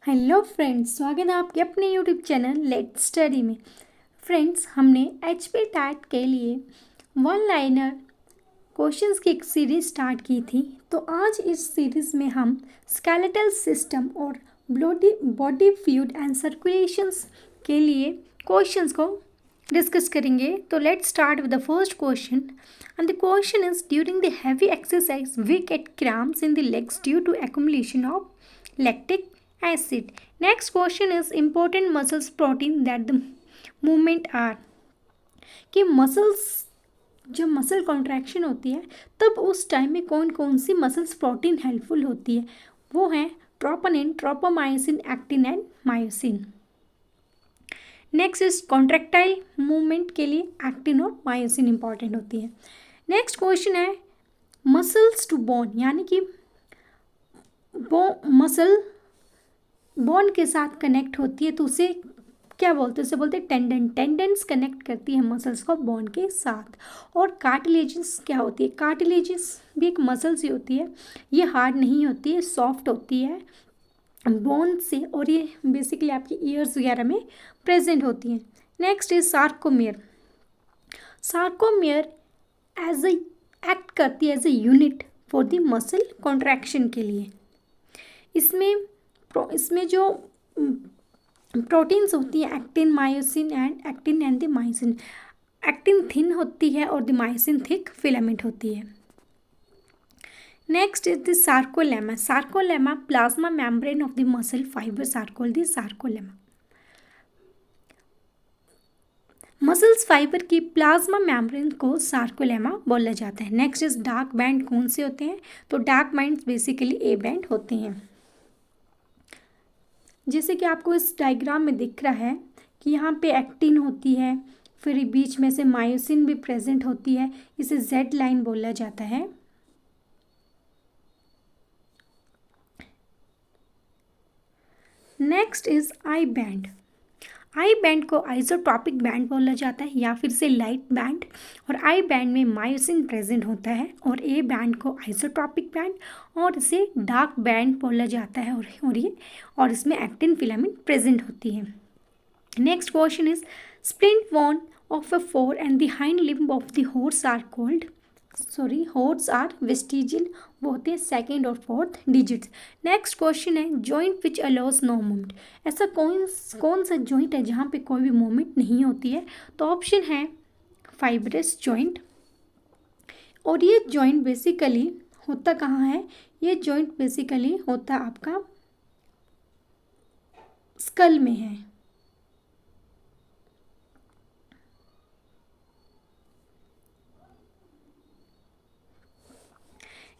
Hello friends, स्वागत है आपके अपने यूट्यूब चैनल लेट्स स्टडी में। फ्रेंड्स, हमने एचपी टैट के लिए वन लाइनर क्वेश्चंस की एक सीरीज स्टार्ट की थी। तो आज इस सीरीज में हम स्केलेटल सिस्टम और बॉडी फ्लूइड एंड सर्कुलेशंस के लिए क्वेश्चंस को डिस्कस करेंगे। तो let's start with the first question and the question is during the heavy exercise we get cramps in the legs due to accumulation of lactic acid. Next question is important muscles protein that the movement are कि muscles जब muscle contraction होती है तब उस time में कौन कौन सी muscles protein helpful होती है। वो हैं troponin, tropomyosin, actin and myosin. Next is contractile movement के लिए एक्टिन और मायोसिन इंपॉर्टेंट होती है। नेक्स्ट क्वेश्चन है मसल्स टू बोन, यानी कि मसल बोन के साथ कनेक्ट होती है तो उसे क्या बोलते हैं? उसे बोलते हैं टेंडन। टेंडन्स कनेक्ट करती है मसल्स को बोन के साथ। और कार्टिलेजेस क्या होती है? कार्टिलेजेस भी एक मसल्स ही होती है। ये हार्ड नहीं होती है, सॉफ्ट होती है बोन से, और ये बेसिकली आपकी ईयर्स वगैरह में प्रेजेंट होती हैं। Next is sarcomere. Sarcomere as a act करती है as a unit for the muscle contraction के लिए। इसमें जो प्रोटीन्स होती हैं actin, myosin and the myosin. Actin thin होती है और द मायोसिन थिक फिलामेंट होती है। Next is the sarcolemma. Sarcolemma plasma membrane of the muscle fibres are called the sarcolemma. Muscles fibre की प्लाज्मा मेम्ब्रेन को sarcolemma बोला जाता है। नेक्स्ट इज डार्क बैंड कौन से होते हैं? तो dark band basically A band होते हैं। जैसे कि आपको इस डायग्राम में दिख रहा है कि यहाँ पे एक्टिन होती है, फिर बीच में से मायोसिन भी प्रेजेंट होती है। इसे जेड लाइन बोला जाता है। Next is I band. I band को आइसोट्रॉपिक बैंड बोला जाता है या फिर से लाइट बैंड। और आई बैंड में मायोसिन प्रेजेंट होता है, और ए बैंड को आइसोट्रॉपिक बैंड और इसे डार्क बैंड बोला जाता है। और इसमें एक्टिन फिलामेंट प्रेजेंट होती है। Next question is splint bone of a fore and the hind limb of the horse are called horse are vestigial. वो होते हैं सेकेंड और फोर्थ डिजिट्स। नेक्स्ट क्वेश्चन है joint which allows no movement. ऐसा कौन सा जॉइंट है जहाँ पे कोई भी मूवमेंट नहीं होती है? तो ऑप्शन है फाइब्रस जॉइंट। और ये जॉइंट बेसिकली होता कहाँ है? ये जॉइंट बेसिकली होता आपका स्कल में है।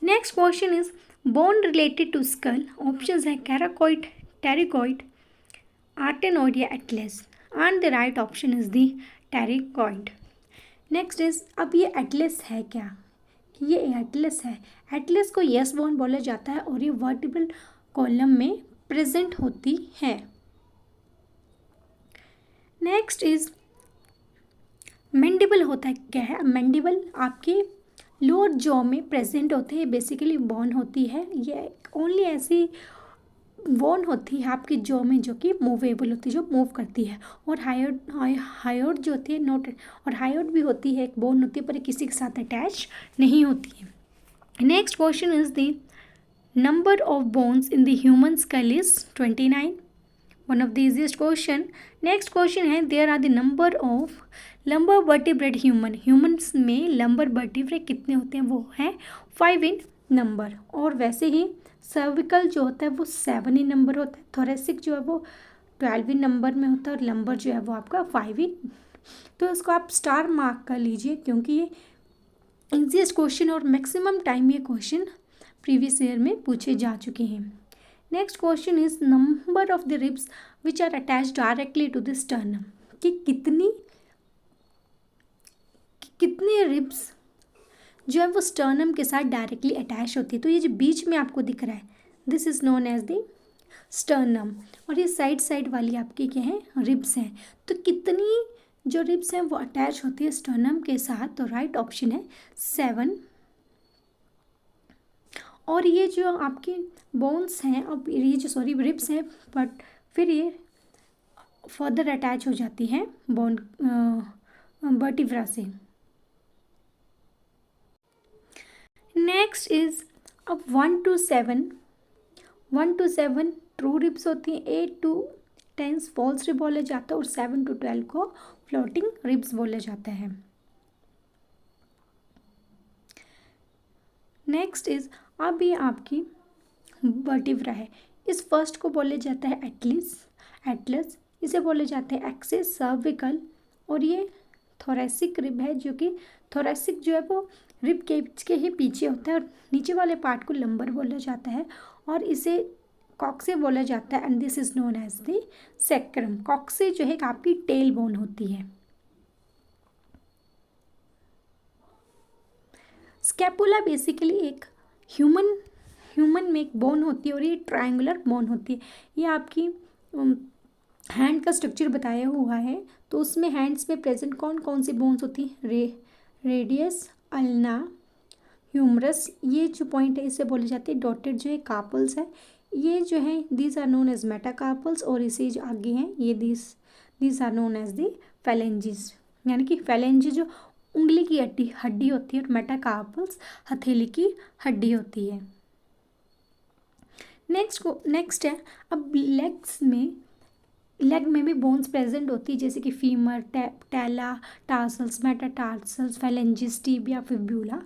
Next question is bone related to skull. Options है कैराकॉइड, टेरिकॉइड, आर्टेनॉइड या atlas. And the right option is the pterygoid. Next is अब ये एटलस है क्या? ये एटलस है। एटलस को यस बोन बोला जाता है और ये वर्टिब्रल कॉलम में प्रेजेंट होती है। नेक्स्ट इज मैंडिबल होता है क्या है? मैंडिबल आपके लोअर जॉ में प्रेजेंट होते हैं। बेसिकली बोन होती है, ये ओनली ऐसी बोन होती है आपकी जॉ में जो कि मूवेबल होती है, जो मूव करती है। और हायोड जो होती है नोट, और हायोड भी होती है, एक बोन होती है पर किसी के साथ अटैच नहीं होती है। Next question is the number of bones in the human skull is 29। One of the easiest question. Next question है there are the number of lumbar vertebrate humans में लंबर वर्टिब्रेट कितने होते हैं? वो है 5 इन नंबर। और वैसे ही सर्विकल जो होता है वो 7 इन नंबर होता है। थोरेसिक जो है वो 12 इन नंबर में होता है, और लंबर जो है वो आपका 5 इन। तो इसको आप स्टार मार्क कर लीजिए क्योंकि ये इजिएस्ट क्वेश्चन और मैक्सिमम टाइम ये क्वेश्चन प्रीवियस ईयर में पूछे जा चुके हैं। Next question is number of the ribs which are attach directly to the sternum. कि कितने रिब्स जो है वो स्टर्नम के साथ डायरेक्टली अटैच होती है। तो ये जो बीच में आपको दिख रहा है this is known as the sternum, और ये साइड वाली आपकी क्या है? रिब्स हैं। तो कितनी जो रिब्स हैं वो अटैच होती है स्टर्नम के साथ? तो राइट ऑप्शन है 7। और ये जो आपके बोन्स हैं, अब ये जो सॉरी रिब्स हैं, बट फिर ये फर्दर अटैच हो जाती हैं बोन वर्टिब्रा से। नेक्स्ट इज अब 1 to 7 ट्रू रिब्स होती हैं, 8 to 10 फॉल्स रिब बोला जाता है और 7 to 12 को फ्लोटिंग रिब्स बोला जाता है। नेक्स्ट इज अब ये आपकी वर्टिब्रा है, इस फर्स्ट को बोले जाता है एटलस, इसे बोले जाते हैं एक्सिस, सर्विकल, और ये थोरेसिक रिब है, जो कि थोरेसिक जो है वो रिब केज के ही पीछे होता है और नीचे वाले पार्ट को लंबर बोला जाता है और इसे कॉक्से बोला जाता है। And this is known as the sacrum. Coccyx जो है आपकी टेल बोन होती है। स्कैपुला बेसिकली एक ह्यूमन में एक बोन होती है और ये ट्रायंगुलर बोन होती है। ये आपकी हैंड का स्ट्रक्चर बताया हुआ है, तो उसमें हैंड्स में प्रेजेंट कौन कौन सी बोन्स होती है, रेडियस, अल्ना, ह्यूमरस, ये जो पॉइंट है इसे बोले जाते हैं डॉटेड जो है कार्पल्स है, ये जो है these are known as metacarpals, और इसे जो आगे हैं ये these are known as the phalanges, यानी कि फेलेंजी जो उंगली की हड्डी होती है और मेटाकार्पल्स हथेली की हड्डी होती है। नेक्स्ट है अब लेग में भी बोन्स प्रेजेंट होती है, जैसे कि femur, patella, tarsals, metatarsals, phalanges, tibia, fibula.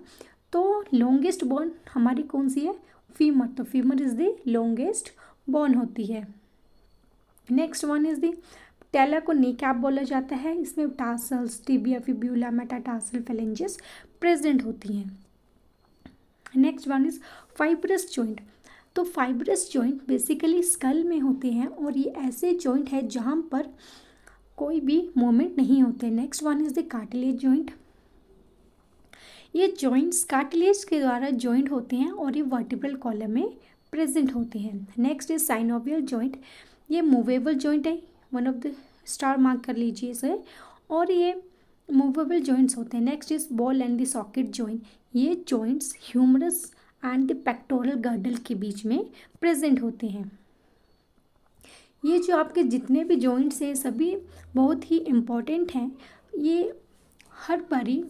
तो लॉन्गेस्ट बोन हमारी कौन सी है, फीमर, तो femur is the longest bone होती है। Next one is the patella को नी कैप बोला जाता है, इसमें tarsals, tibia, fibula, metatarsal, phalanges present होती हैं। Next one is fibrous joint. तो फाइब्रस जॉइंट बेसिकली स्कल में होते हैं और ये ऐसे जॉइंट है जहाँ पर कोई भी मूवमेंट नहीं होते। Next one is the cartilage joint. ये जॉइंट्स कार्टिलेज के द्वारा जॉइंट होते हैं और ये वर्टिब्रल कॉलम में प्रेजेंट होते हैं। Next is synovial joint. ये मूवेबल जॉइंट है, one of the star mark कर लीजिए इसे, और ये मूवेबल जॉइंट्स होते हैं। Next is ball and the socket joint. ये joints humerus and the pectoral girdle के बीच में प्रेजेंट होते हैं। ये जो आपके जितने भी जॉइंट्स हैं सभी बहुत ही इम्पॉर्टेंट हैं। ये हर बारी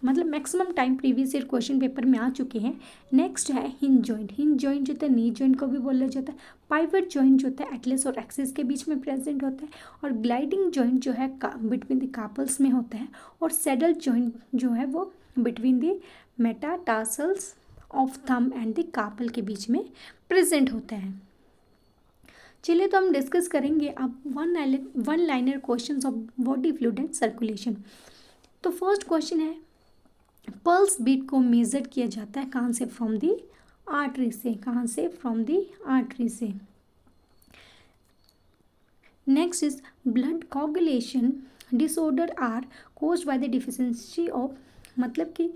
मतलब maximum time previous year question paper में आ चुके हैं। नेक्स्ट है हिंज जॉइंट। हिंज जॉइंट जो होता है नी जॉइंट को भी बोला जाता है। पाइवट जॉइंट जो होता है एटलस और एक्सिस के बीच में प्रेजेंट होता है, और ग्लाइडिंग जॉइंट जो है बिटवीन द कार्पल्स में होता है, और सैडल जॉइंट जो है वो between the metatarsals of thumb and the carpal के बीच में प्रेजेंट होता है। चलिए तो हम डिस्कस करेंगे अब one liner questions of body fluid and circulation. तो फर्स्ट क्वेश्चन है, पल्स बीट को मेजर किया जाता है कहाँ से, फ्रॉम दी आर्टरी से, कहाँ से, फ्रॉम दी आर्टरी से। Next is blood coagulation disorder are caused by the deficiency of, मतलब कि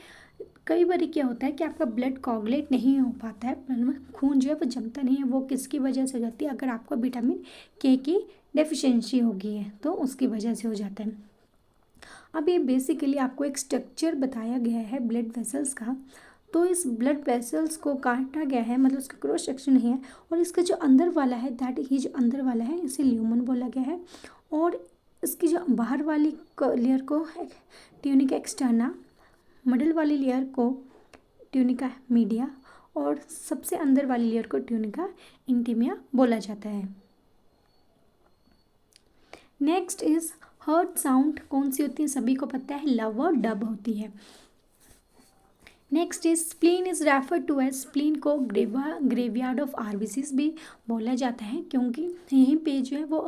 कई बार क्या होता है कि आपका ब्लड कोगुलेट नहीं हो पाता है, खून जो है वो जमता नहीं है, वो किसकी वजह से हो जाती है, अगर आपको विटामिन के की डेफिशिएंसी हो गई है तो उसकी वजह से हो जाता है। अब ये बेसिकली आपको एक स्ट्रक्चर बताया गया है ब्लड वेसल्स का, तो इस ब्लड वेसल्स को काटा गया है, मतलब उसका क्रॉस सेक्शन नहीं है, और इसका जो अंदर वाला है दैट ही जो अंदर वाला है इसे ल्यूमन बोला गया है, और इसकी जो बाहर वाली लेयर को ट्यूनिका एक्सटर्ना, मिडल वाली लेयर को ट्यूनिका मीडिया, और सबसे अंदर वाली लेयर को ट्यूनिका इंटीमिया बोला जाता है। नेक्स्ट इज हर्ट साउंड कौन सी होती है, सभी को पता है, लव और डब होती है। Next is spleen is refer to as, spleen को ग्रेवयार्ड ऑफ आरबीसीज भी बोला जाता है, क्योंकि यहीं पे जो है वो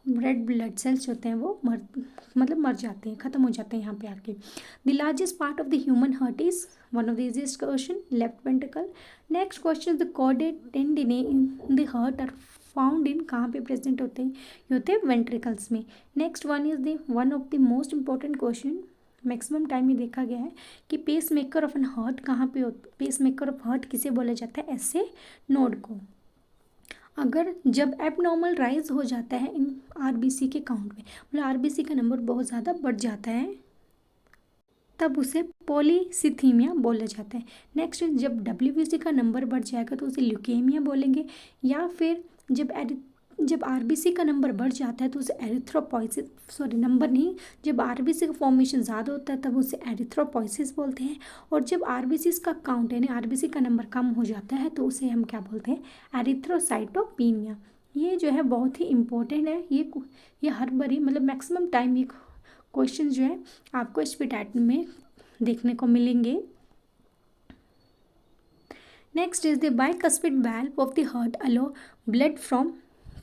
रेड ब्लड सेल्स होते हैं वो मर जाते हैं, ख़त्म हो जाते हैं यहाँ पे आके। The largest part of the human heart is one of the easiest question, left ventricle. Next question is the chordae tendineae in the heart are found in, कहाँ पे प्रेजेंट होते हैं, ये होते हैं वेंट्रिकल्स में। Next one is the one of the most important question, maximum time में देखा गया है कि pacemaker of an heart कहाँ पे होता है, पेस मेकर ऑफ हार्ट किसे बोला जाता है, ऐसे नोड को। अगर जब एबनॉर्मल राइज हो जाता है इन आरबीसी के काउंट में, मतलब आरबीसी का नंबर बहुत ज़्यादा बढ़ जाता है, तब उसे पॉलीसिथीमिया बोला जाता है। नेक्स्ट, जब WBC का नंबर बढ़ जाएगा तो उसे ल्यूकेमिया बोलेंगे, या फिर जब RBC का नंबर बढ़ जाता है तो उसे एरिथ्रोपोइसिस, सॉरी नंबर नहीं, जब RBC का फॉर्मेशन ज़्यादा होता है तब उसे एरिथ्रोपोइसिस बोलते हैं। और जब RBC का काउंट यानी RBC का नंबर कम हो जाता है तो उसे हम क्या बोलते हैं, एरिथ्रोसाइटोपिनिया। ये जो है बहुत ही इम्पोर्टेंट है, ये हर बारी मतलब मैक्सिमम टाइम ये क्वेश्चन जो है आपको स्पीड में देखने को मिलेंगे। Next is the bicuspid valve of the heart allow blood from,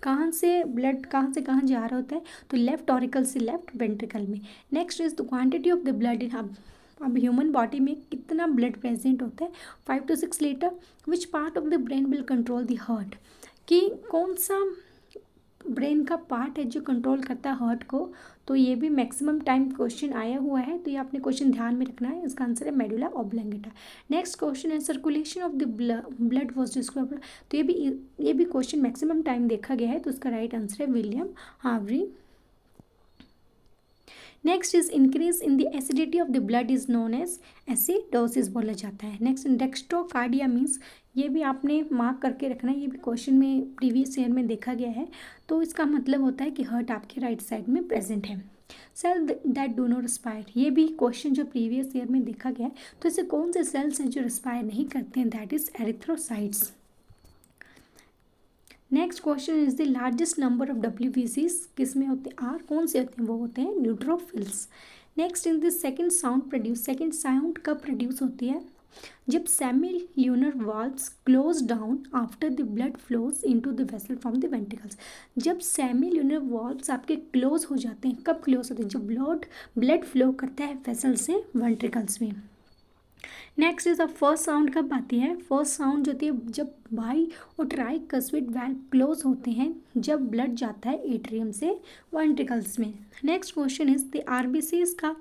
कहाँ से ब्लड कहाँ से कहाँ जा रहा होता है, तो लेफ्ट ऑरिकल से लेफ्ट वेंट्रिकल में। Next is the quantity of the blood in, अब ह्यूमन बॉडी में कितना ब्लड प्रेजेंट होता है, 5 to 6 litre. Which part of the brain will control the heart, कि कौन सा ब्रेन का पार्ट है जो कंट्रोल करता है हार्ट को। तो ये भी मैक्सिमम टाइम क्वेश्चन आया हुआ है, तो ये आपने क्वेश्चन ध्यान में रखना है। इसका आंसर है मेडुला ऑब्लंगेटा। नेक्स्ट क्वेश्चन है circulation of the blood was discovered, तो ये भी क्वेश्चन मैक्सिमम टाइम देखा गया है, तो उसका राइट आंसर है William Harvey. Next is increase in the acidity of the blood is known as acidosis बोला जाता है। नेक्स्ट डेक्स्ट्रोकार्डिया मीन्स, ये भी आपने मार्क करके रखना है, ये भी क्वेश्चन में प्रीवियस ईयर में देखा गया है। तो इसका मतलब होता है कि हार्ट आपके राइट साइड में प्रेजेंट है। Cell that do not respire, ये भी क्वेश्चन जो प्रीवियस ईयर में देखा गया है। तो ऐसे कौन से सेल्स हैं जो रिस्पायर नहीं करते हैं, that is erythrocytes. Next question is the largest number of WBCs किस में होते हैं, कौन से होते हैं, वो होते हैं neutrophils. Next in this second sound कब प्रोड्यूस होती है, जब semi-lunar valves close down after the blood flows into the vessel from the ventricles. जब सेमी-ल्यूनर वाल्व्स आपके क्लोज हो जाते हैं, कब क्लोज होते हैं, जब ब्लड फ्लो करता है वेसल से वेंट्रिकल्स में। नेक्स्ट इज फर्स्ट साउंड कब आती है, फर्स्ट साउंड जो होती है जब बाई और ट्राइकस्पिड वाल्व क्लोज होते हैं, जब ब्लड जाता है एट्रियम से वेंट्रिकल्स में। Next question is the RBCs का,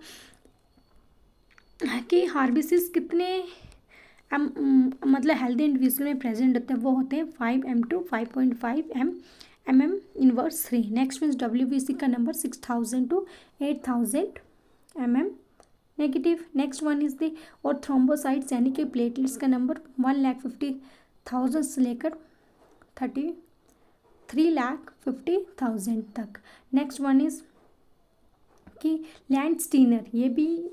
कि RBCs कितने मतलब हेल्दी इंडिविजुअल में प्रेजेंट होते हैं, वो होते हैं 5 to 5.5 mm inverse 3। Next means WBC का number 6000 to 8000 mm negative. Next one is the, और थ्रोम्बोसाइट्स यानी कि प्लेटलेट्स का नंबर 1,50,000 से लेकर 3,50,000 तक। नेक्स्ट वन इज कि लैंडस्टीनर, ये भी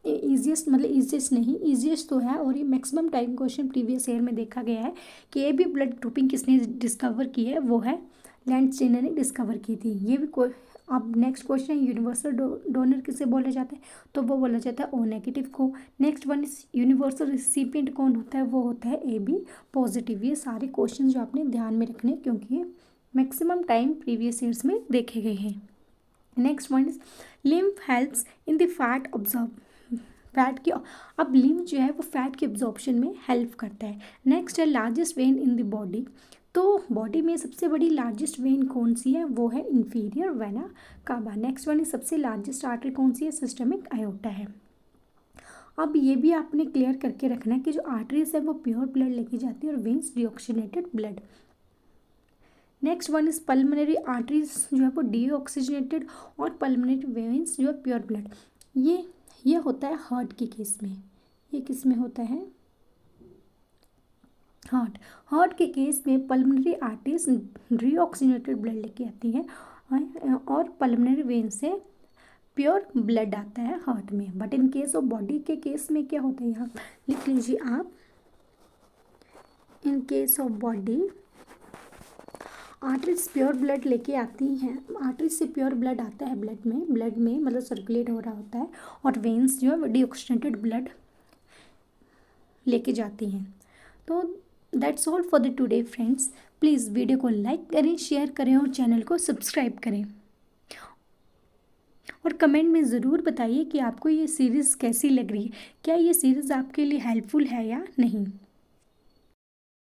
ईजीएस्ट मतलब ईजीएस्ट नहीं, ईजीएस्ट तो है, और ये maximum time question previous year में देखा गया है कि ये भी ब्लड ग्रुपिंग किसने डिस्कवर की है, वो है लैंडस्टीनर ने डिस्कवर की थी। ये भी कोई, अब नेक्स्ट क्वेश्चन है यूनिवर्सल डोनर किसे बोला जाता है, तो वो बोला जाता है O नेगेटिव को। Next one is universal recipient कौन होता है, वो होता है AB पॉजिटिव। ये सारे क्वेश्चन जो आपने ध्यान में रखने, क्योंकि ये मैक्सिमम टाइम प्रीवियस ईयर्स में देखे गए हैं। Next one is lymph helps in the fat absorb, fat की, अब लिम्फ जो है वो फैट के एब्जॉर्प्शन में हेल्प करता है। नेक्स्ट है largest when in the body, तो बॉडी में सबसे बड़ी लार्जेस्ट वेन कौन सी है, वो है inferior vena cava. Next one is सबसे लार्जेस्ट आर्टरी कौन सी है, सिस्टमिक आयोटा है। अब ये भी आपने क्लियर करके रखना है कि जो आर्टरीज है वो प्योर ब्लड लेके जाती है और veins deoxygenated blood. Next one is pulmonary arteries जो है वो डीऑक्सीजनेटेड, और पल्मोनरी वेन्स जो है प्योर ब्लड। ये होता है हार्ट के केस में, ये किस में होता है, हार्ट के केस में पल्मोनरी आर्टरीज डीऑक्सीजनेटेड ब्लड लेके आती है, और पल्मोनरी वेन से प्योर ब्लड आता है हार्ट में। But in case of body के केस में क्या होता है, यहाँ लिख लीजिए आप, in case of body arteries pure blood लेके आती हैं, आर्टरीज से प्योर ब्लड आता है ब्लड में मतलब सर्कुलेट हो रहा होता है, और वेन्स जो है डीऑक्सीजनेटेड ब्लड लेके जाती हैं। तो that's all for the today friends. Please video को लाइक करें, शेयर करें और चैनल को सब्सक्राइब करें, और कमेंट में ज़रूर बताइए कि आपको ये सीरीज़ कैसी लग रही है, क्या ये सीरीज़ आपके लिए हेल्पफुल है या नहीं।